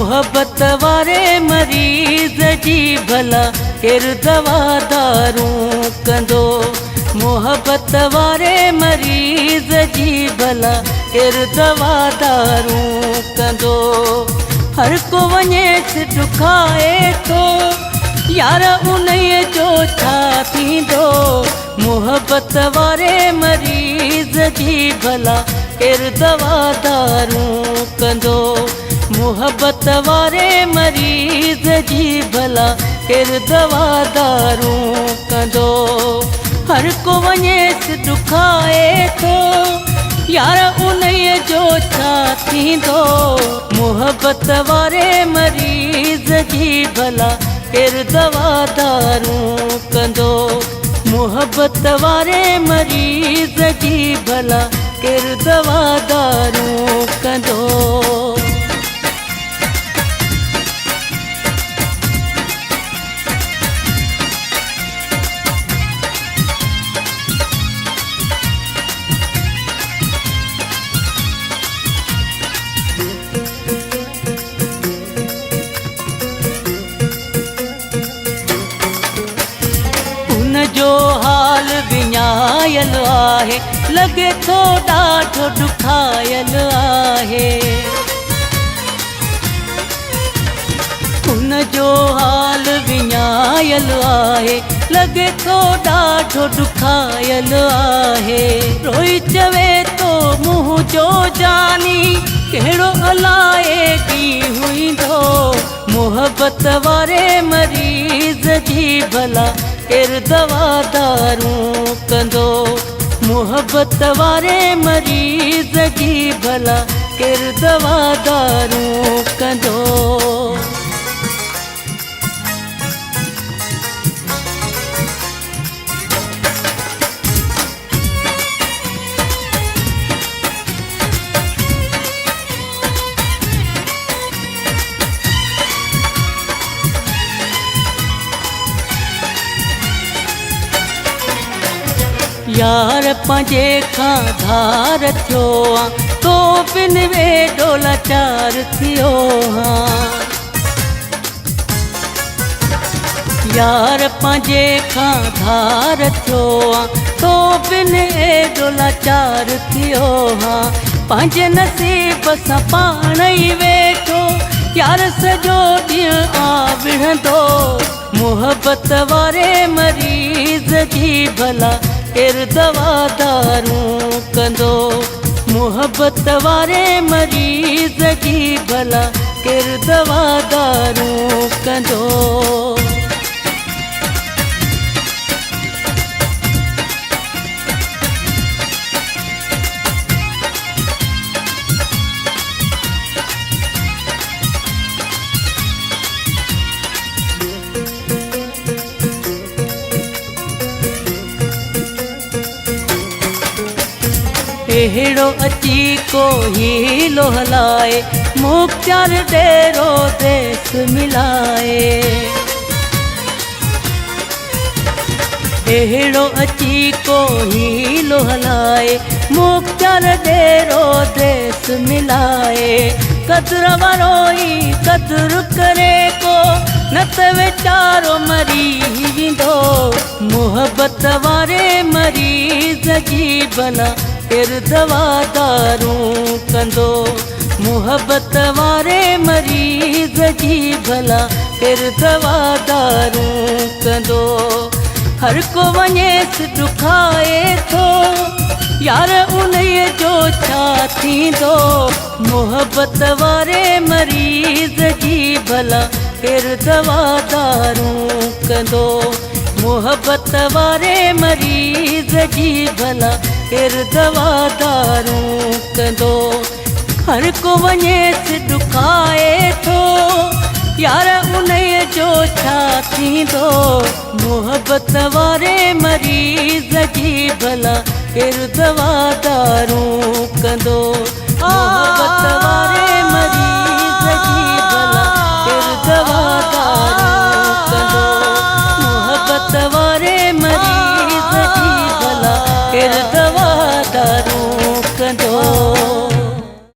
मोहब्बत वारे मरीज़ जी भला केरु दवा दारूं कंदो। मोहब्बत वारे मरीज़ जी भला केरु दवा दारूं कंदो। हर को वञेसि ॾुखाए थो यार उन्हीअ जो छा थींदो। मोहब्बत वारे मरीज़ जी भला केरु दवा दारूं कंदो। मोहब्बत वारे मरीज़ जी भला केरु दवा दारूं कंदो। हर को वञेसि ॾुखाए थो यार उन्हीअ जो छा थींदो। मोहब्बत वारे मरीज़ जी भला केरु दवा दारूं कंदो। मोहब्बत वारे मरीज़ जी भला केरु दवा दारूं कंदो। जो हाल विञायल आहे लॻे थो ॾाढो ॾुखायल आहे। उन जो हाल विञायल आहे लॻे थो ॾाढो ॾुखायल आहे। रोई चवे तो मुंहुं जो जानी कहिड़ो अलाए ॾींहुं हुईंदो। मोहब्बत वारे मरीज़ जी भला केरु दवा दारूं कंदो। मोहब्बत वारे मरीज़ जी भला केरु दवा दारूं कंदो। यार पंहिंजे खां धार थियो तो बिन वेडो लाचार थियो हाँ। यार पंहिंजे खां धार थियो तो बिन एडो लाचार थियो हाँ। पंहिंजे नसीब सां पाण ई वेठो यार सॼो ॾींहुं आ विढ़ंदो। मोहब्बत वारे मरीज़ जी भला केरु दवा दारूं कंदो। मोहब्बत वारे मरीज़ जी भला केरु दवा दारूं कंदो। अहिड़ो अची को हीलो हलाए मुख्तियार डेरो देस मिलाए। अहिड़ो अची को हीलो हलाए मुख्तियार डेरो देस मिलाए। कदर वारो ई कदर करे को न त वीचारो मरी वेंदो। मोहब्बत वारे मरीज़ जी भला केरु दवा दारूं कंदो। मोहब्बत वारे मरीज़ जी भला केरु दवा दारूं कंदो। हर को वञेसि ॾुखाए थो यार उन्हीअ जो छा थींदो। मोहब्बत वारे मरीज़ जी भला केरु दवा दारूं कंदो। मोहब्बत वारे मरीज़ जी भला केरु दवा दारूं कंदो। हर को वञेसि ॾुखाए थो यार उन्हीअ जो छा थींदो। मोहब्बत वारे मरीज़ जी भला केरु दवा दारूं कंदो। मोहब्बत वारे मरीज़ जी भला केरु दवा दारूं कंदो। मोहब्बत वारे मरीज़ जी भला केरु दवा दारूं कंदो।